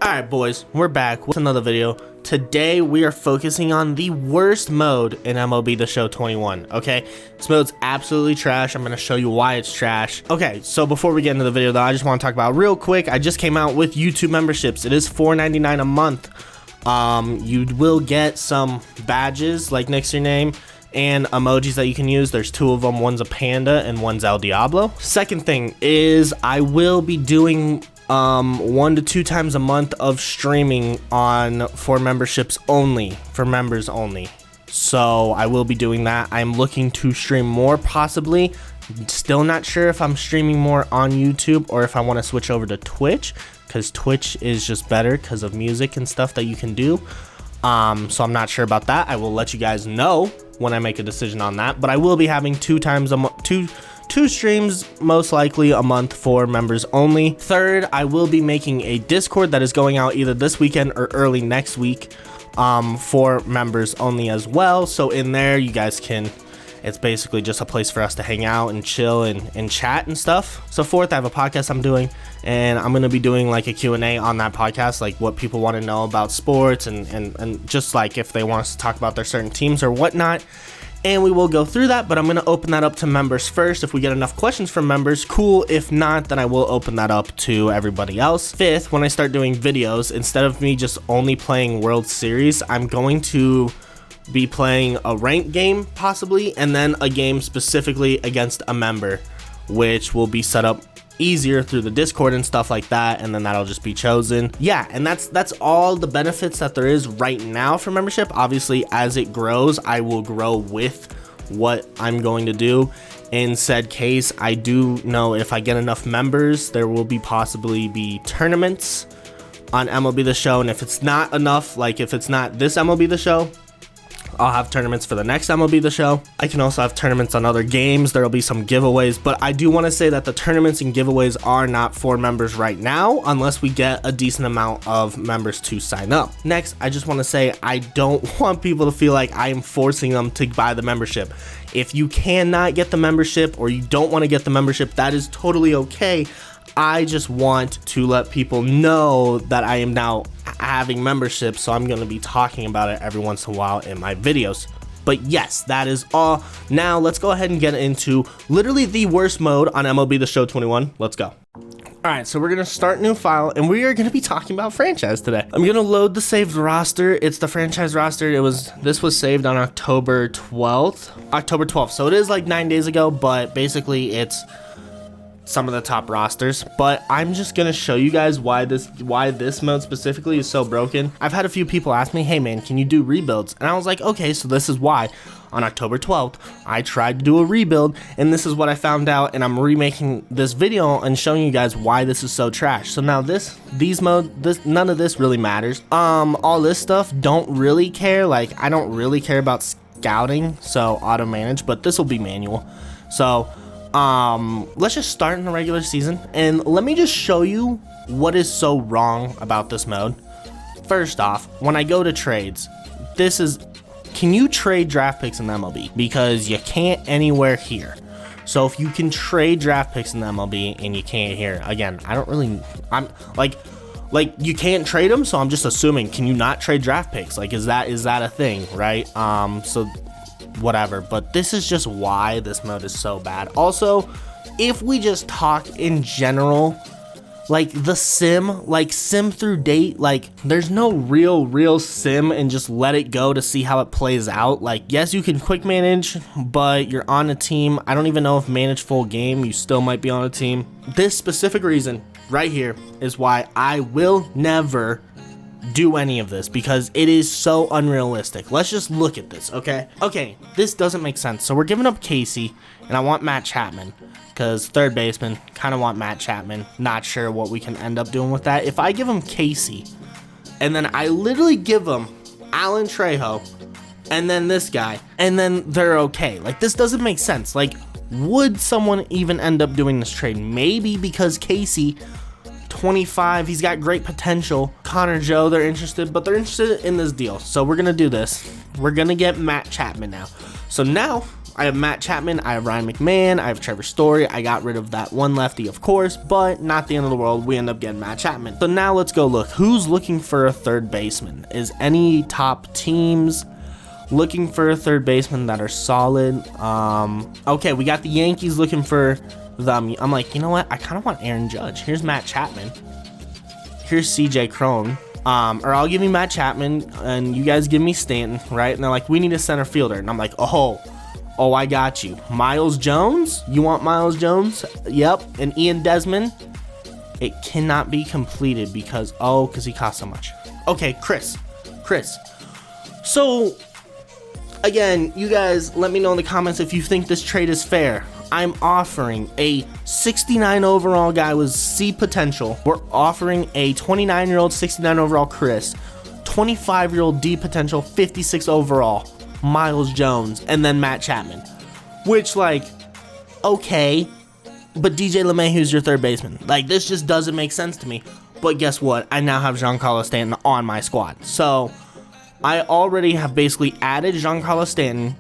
Alright boys, we're back with another video. Today we are focusing on the worst mode in MLB The Show 21, okay? This mode's absolutely trash. I'm going to show you why it's trash. Okay, so before we get into the video though, I just want to talk about real quick, I just came out with YouTube memberships. It is $4.99 a month. You will get some badges like next to your name and emojis that you can use. There's two of them, one's a panda and one's El Diablo. Second thing is I will be doing 1 to 2 times a month of streaming for memberships only, for members only. So I will be doing that. I'm looking to stream more, possibly. Still not sure if I'm streaming more on YouTube or if I want to switch over to Twitch, because Twitch is just better because of music and stuff that you can do. So I'm not sure about that. I will let you guys know when I make a decision on that, but I will be having two streams most likely a month for members only. Third, I will be making a Discord that is going out either this weekend or early next week for members only as well. So in there you guys can, it's basically just a place for us to hang out and chill and chat and stuff. So fourth, I have a podcast I'm doing, and I'm going to be doing like a Q&A on that podcast, like what people want to know about sports and just like if they want us to talk about their certain teams or whatnot. And we will go through that, but I'm going to open that up to members first. If we get enough questions from members, cool. If not, then I will open that up to everybody else. Fifth, when I start doing videos, instead of me just only playing World Series, I'm going to be playing a ranked game possibly, and then a game specifically against a member, which will be set up easier through the Discord and stuff like that, and then that'll just be chosen. Yeah, and that's all the benefits that there is right now for membership. Obviously, as it grows, I will grow with what I'm going to do. In said case, I do know if I get enough members, there will possibly be tournaments on MLB The Show, and if it's not enough, like if it's not this MLB The Show, I'll have tournaments for the next MLB The Show. I can also have tournaments on other games. There'll be some giveaways, but I do want to say that the tournaments and giveaways are not for members right now unless we get a decent amount of members to sign up. Next, I just want to say I don't want people to feel like I am forcing them to buy the membership. If you cannot get the membership or you don't want to get the membership, that is totally okay. I just want to let people know that I am now having membership, so I'm going to be talking about it every once in a while in my videos. But yes, that is all. Now let's go ahead and get into literally the worst mode on MLB The Show 21. Let's go. Alright, so we're going to start a new file, and we are going to be talking about franchise today. I'm going to load the saved roster. It's the franchise roster. This was saved on October 12th. So it is like 9 days ago, but basically it's some of the top rosters. But I'm just gonna show you guys why this mode specifically is so broken. I've had a few people ask me, hey man, can you do rebuilds? And I was like, okay, so this is why. On October 12th, I tried to do a rebuild, and this is what I found out, and I'm remaking this video and showing you guys why this is so trash. So now none of this really matters. All this stuff, don't really care. Like, I don't really care about scouting, so auto manage, but this will be manual. So let's just start in the regular season, and let me just show you what is so wrong about this mode. First off, when I go to trades, can you trade draft picks in the MLB? Because you can't anywhere here. So if you can trade draft picks in the MLB and you can't here, again, I'm like you can't trade them, so I'm just assuming, can you not trade draft picks? Like, is that a thing, right? So whatever, but this is just why this mode is so bad. Also, if we just talk in general, like the sim through date, like there's no real sim and just let it go to see how it plays out. Like, yes, you can quick manage, but you're on a team. I don't even know if manage full game, you still might be on a team. This specific reason right here is why I will never do any of this, because it is so unrealistic. Let's just look at this, okay? Okay, this doesn't make sense. So we're giving up Casey, and I want Matt Chapman, because third baseman, kind of want Matt Chapman. Not sure what we can end up doing with that. If I give him Casey, and then I literally give him Alan Trejo, and then this guy, and then they're okay. Like, this doesn't make sense. Like, would someone even end up doing this trade? Maybe, because Casey, 25, he's got great potential. Connor Joe, they're interested, but they're interested in this deal. So we're gonna do this. We're gonna get Matt Chapman now. So now I have Matt Chapman, I have Ryan McMahon, I have Trevor Story. I got rid of that one lefty, of course, but not the end of the world. We end up getting Matt Chapman. So now let's go look. Who's looking for a third baseman? Is any top teams looking for a third baseman that are solid? Okay, we got the Yankees looking for them. I'm like, you know what? I kind of want Aaron Judge. Here's Matt Chapman. Here's CJ Cron. Or I'll give you Matt Chapman and you guys give me Stanton, right? And they're like, we need a center fielder. And I'm like, oh, I got you. Miles Jones? You want Miles Jones? Yep. And Ian Desmond? It cannot be completed because he costs so much. Okay, Chris. So, again, you guys let me know in the comments if you think this trade is fair. I'm offering a 69 overall guy with C potential. We're offering a 29-year-old, 69 overall Chris, 25-year-old D potential, 56 overall Miles Jones, and then Matt Chapman. Which, like, okay, but DJ LeMahieu's your third baseman. Like, this just doesn't make sense to me. But guess what? I now have Giancarlo Stanton on my squad. So, I already have basically added Giancarlo Stanton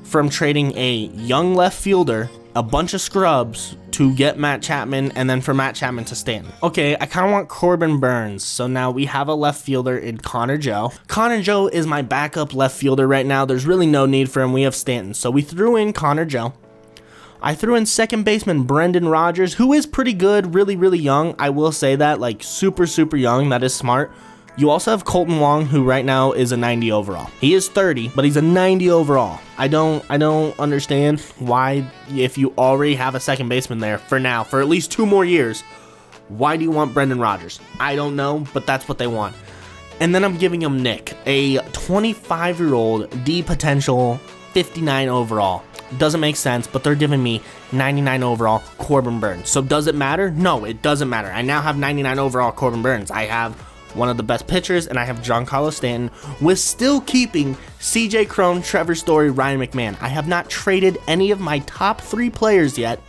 from trading a young left fielder, a bunch of scrubs, to get Matt Chapman, and then for Matt Chapman to Stanton. Okay, I kind of want Corbin Burns, so now we have a left fielder in Connor Joe. Connor Joe is my backup left fielder right now. There's really no need for him. We have Stanton, so we threw in Connor Joe. I threw in second baseman Brendan Rodgers, who is pretty good, really, really young. I will say that, like, super, super young. That is smart. You also have Colton Wong, who right now is a 90 overall. He is 30, but he's a 90 overall. I don't understand why, if you already have a second baseman there for now, for at least 2 more years, why do you want Brendan Rodgers? I don't know, but that's what they want. And then I'm giving him Nick, a 25-year-old D potential, 59 overall. Doesn't make sense, but they're giving me 99 overall Corbin Burns. So does it matter? No, it doesn't matter. I now have 99 overall Corbin Burns. I have one of the best pitchers, and I have Giancarlo Stanton with still keeping CJ Cron, Trevor Story, Ryan McMahon. I have not traded any of my top 3 players yet,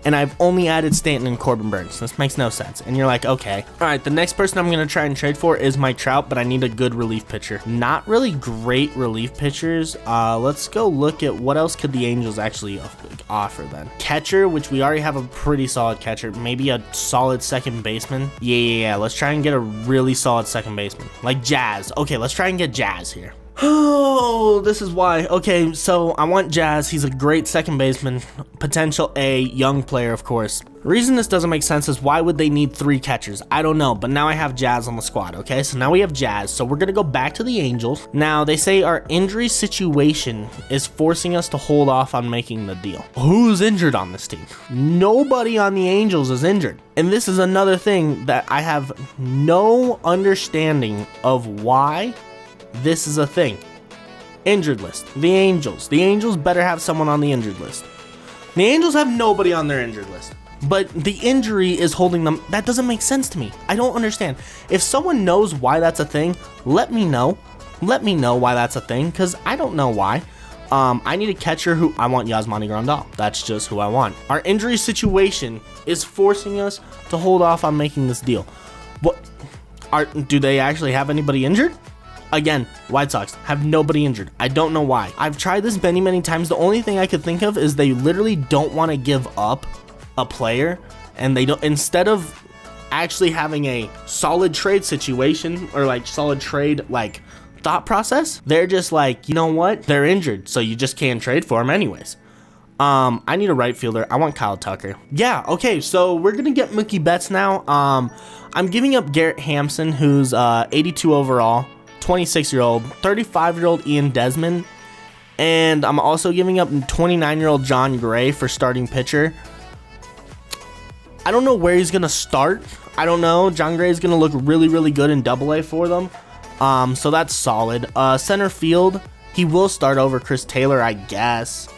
and I've only added Stanton and Corbin Burns. This makes no sense. And you're like, okay. All right, the next person I'm going to try and trade for is Mike Trout, but I need a good relief pitcher. Not really great relief pitchers. Let's go look at what else could the Angels actually offer then. Catcher, which we already have a pretty solid catcher. Maybe a solid second baseman. Yeah. Let's try and get a really solid second baseman. Like Jazz. Okay, let's try and get Jazz here. Oh, this is why. Okay, so I want Jazz. He's a great second baseman. Potential A, young player, of course. The reason this doesn't make sense is why would they need 3 catchers? I don't know, but now I have Jazz on the squad, okay? So now we have Jazz. So we're going to go back to the Angels. Now, they say our injury situation is forcing us to hold off on making the deal. Who's injured on this team? Nobody on the Angels is injured. And this is another thing that I have no understanding of why this is a thing. Injured list. The Angels. The Angels better have someone on the injured list. The Angels have nobody on their injured list. But the injury is holding them. That doesn't make sense to me. I don't understand. If someone knows why that's a thing, let me know. Let me know why that's a thing, because I don't know why. I need a catcher who I want Yasmani Grandal. That's just who I want. Our injury situation is forcing us to hold off on making this deal. Do they actually have anybody injured? Again, White Sox have nobody injured. I don't know why. I've tried this many times. The only thing I could think of is they literally don't want to give up a player, and they don't, instead of actually having a solid trade situation or like solid trade like thought process, they're just like, you know what? They're injured, so you just can't trade for them anyways. I need a right fielder. I want Kyle Tucker. Yeah, okay, so we're gonna get Mookie Betts now. I'm giving up Garrett Hampson, who's 82 overall. 26-year-old, 35-year-old Ian Desmond, and I'm also giving up 29-year-old John Gray for starting pitcher. I don't know where he's going to start. I don't know. John Gray is going to look really good in AA for them, so that's solid. Center field, he will start over Chris Taylor, I guess.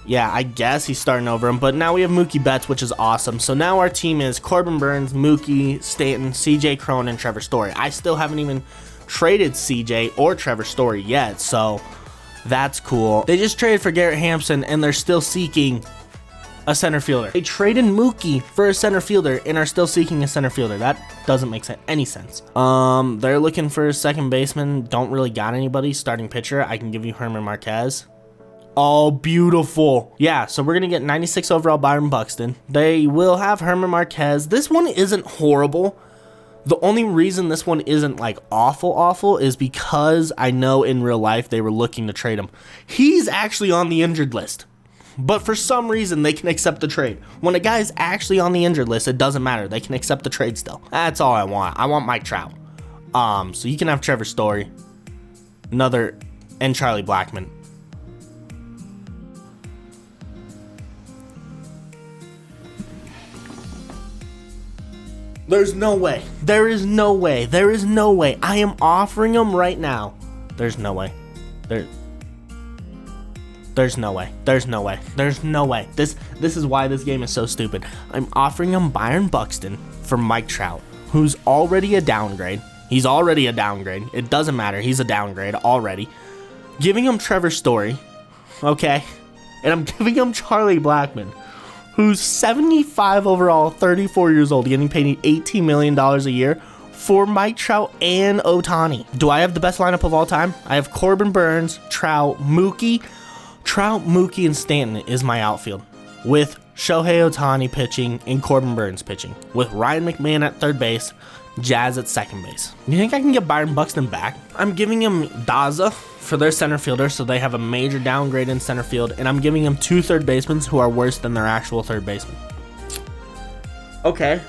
Yeah, I guess he's starting over him. But now we have Mookie Betts, which is awesome. So now our team is Corbin Burns, Mookie, Stanton, CJ Cron, and Trevor Story. I still haven't even traded CJ or Trevor Story yet, so that's cool. They just traded for Garrett Hampson, and they're still seeking a center fielder. They traded Mookie for a center fielder and are still seeking a center fielder. That doesn't make any sense. They're looking for a second baseman. Don't really got anybody. Starting pitcher, I can give you Herman Marquez. Oh, beautiful. Yeah, so we're going to get 96 overall Byron Buxton. They will have Herman Marquez. This one isn't horrible. The only reason this one isn't like awful is because I know in real life they were looking to trade him. He's actually on the injured list. But for some reason, they can accept the trade. When a guy's actually on the injured list, it doesn't matter. They can accept the trade still. That's all I want. I want Mike Trout. So you can have Trevor Story, and Charlie Blackmon. There's no way. There is no way. There is no way. I am offering him right now. There's no way. There's no way. There's no way. There's no way. This is why this game is so stupid. I'm offering him Byron Buxton for Mike Trout, who's already a downgrade. He's already a downgrade. It doesn't matter. He's a downgrade already. Giving him Trevor Story, okay? And I'm giving him Charlie Blackmon, who's 75 overall, 34 years old, getting paid $18 million a year for Mike Trout and Ohtani. Do I have the best lineup of all time? I have Corbin Burnes, Trout, Mookie, and Stanton is my outfield, with Shohei Ohtani pitching and Corbin Burnes pitching, with Ryan McMahon at third base, Jazz at second base. You think I can get Byron Buxton back? I'm giving him Daza for their center fielder, so they have a major downgrade in center field, and I'm giving them 2 third basemen who are worse than their actual third baseman. Okay,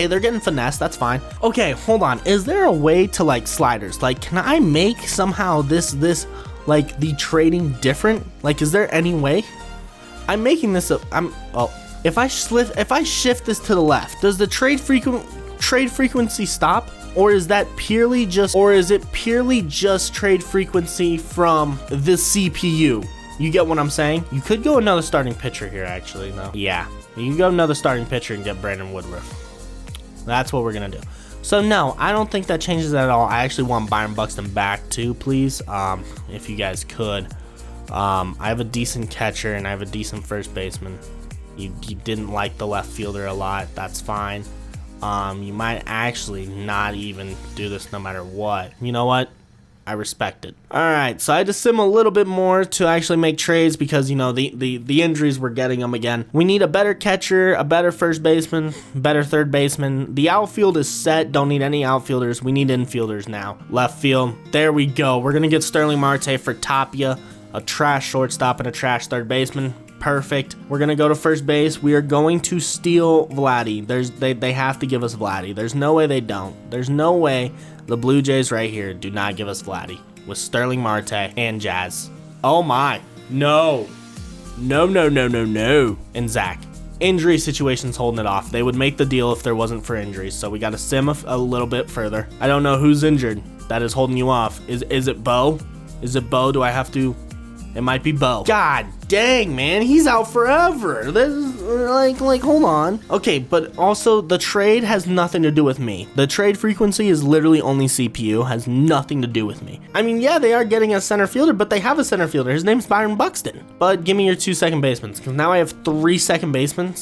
they're getting finesse, that's fine. Okay, hold on, is there a way to like sliders? Like, can I make somehow this like the trading different? Like, is there any way? I'm making this up. If I shift this to the left, does the trade frequency stop? Or is it purely just trade frequency from the CPU? You get what I'm saying? You could go another starting pitcher here, actually, though. Yeah, you can go another starting pitcher and get Brandon Woodruff. That's what we're gonna do. So no, I don't think that changes at all. I actually want Byron Buxton back too, please. If you guys could. I have a decent catcher and I have a decent first baseman. You didn't like the left fielder a lot. That's fine. You might actually not even do this no matter what. You know what? I respect it. Alright, so I had to sim a little bit more to actually make trades because, you know, the injuries were getting them again. We need a better catcher, a better first baseman, better third baseman. The outfield is set. Don't need any outfielders. We need infielders now. Left field. There we go. We're going to get Sterling Marte for Tapia, a trash shortstop and a trash third baseman. Perfect. We're going to go to first base. We are going to steal Vladdy. They have to give us Vladdy. There's no way they don't. There's no way the Blue Jays right here do not give us Vladdy with Sterling Marte and Jazz. Oh my. No. No. And Zach. Injury situation's holding it off. They would make the deal if there wasn't for injuries. So we got to sim a little bit further. I don't know who's injured that is holding you off. Is it Bo? Is it Bo? Do I have to? It might be Bo. God dang, man. He's out forever. This is like, hold on. Okay, but also the trade has nothing to do with me. The trade frequency is literally only CPU, has nothing to do with me. I mean, yeah, they are getting a center fielder, but they have a center fielder. His name's Byron Buxton. But give me your 2 second basemen, because now I have 3 second basemen,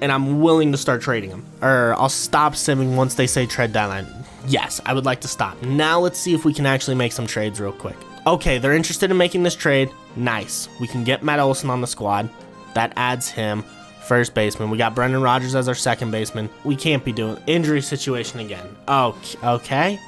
and I'm willing to start trading them. Or I'll stop simming once they say trade deadline. Yes, I would like to stop. Now let's see if we can actually make some trades real quick. Okay, they're interested in making this trade. Nice. We can get Matt Olson on the squad. That adds him. First baseman. We got Brendan Rodgers as our second baseman. We can't be doing injury situation again. Okay.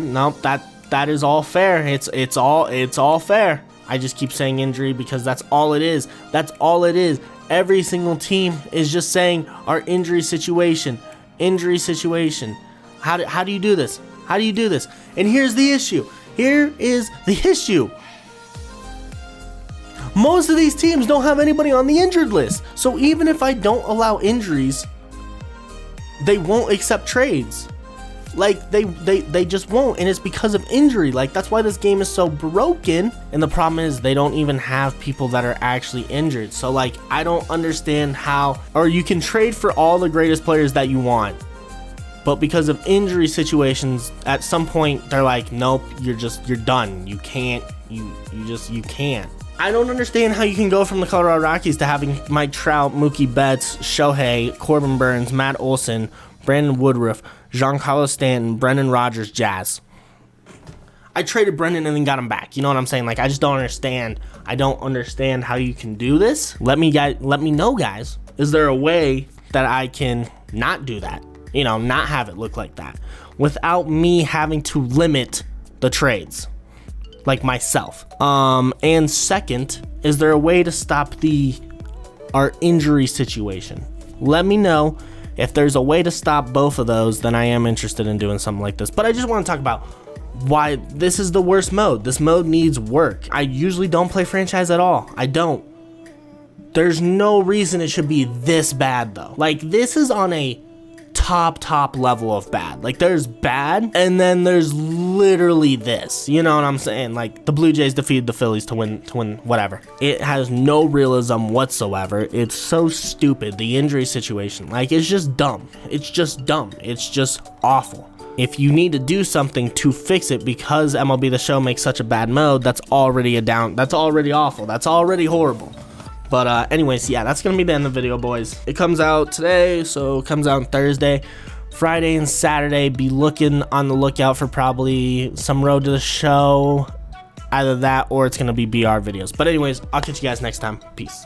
Nope, that is all fair. It's all fair. I just keep saying injury because that's all it is. That's all it is. Every single team is just saying our injury situation. Injury situation. How do you do this? How do you do this? And here's the issue. Here is the issue. Most of these teams don't have anybody on the injured list. So even if I don't allow injuries, they won't accept trades. Like, they just won't, and it's because of injury. Like, that's why this game is so broken. And the problem is they don't even have people that are actually injured. So, like, I don't understand how, or you can trade for all the greatest players that you want, but because of injury situations, at some point they're like, nope, you're done. You can't. You can't. I don't understand how you can go from the Colorado Rockies to having Mike Trout, Mookie Betts, Shohei, Corbin Burnes, Matt Olson, Brandon Woodruff, Giancarlo Stanton, Brendan Rodgers, Jazz. I traded Brendan and then got him back. You know what I'm saying? Like, I just don't understand. I don't understand how you can do this. Let me know, guys. Is there a way that I can not do that? You know, not have it look like that without me having to limit the trades, like myself. And second, is there a way to stop our injury situation? Let me know. If there's a way to stop both of those, then I am interested in doing something like this. But I just want to talk about why this is the worst mode. This mode needs work. I usually don't play franchise at all. I don't. There's no reason it should be this bad though. Like, this is on a top level of bad. Like, there's bad and then there's literally this. You know what I'm saying? Like, the Blue Jays defeated the Phillies to win whatever. It has no realism whatsoever. It's so stupid. The injury situation, like, it's just dumb. It's just dumb. It's just awful. If you need to do something to fix it because MLB The Show makes such a bad mode, that's already that's already awful. That's already horrible. But anyways, yeah, that's gonna be the end of the video, boys. It comes out today, so it comes out on Thursday. Friday and Saturday, be looking on the lookout for probably some Road to the Show. Either that or it's gonna be BR videos. But anyways, I'll catch you guys next time. Peace.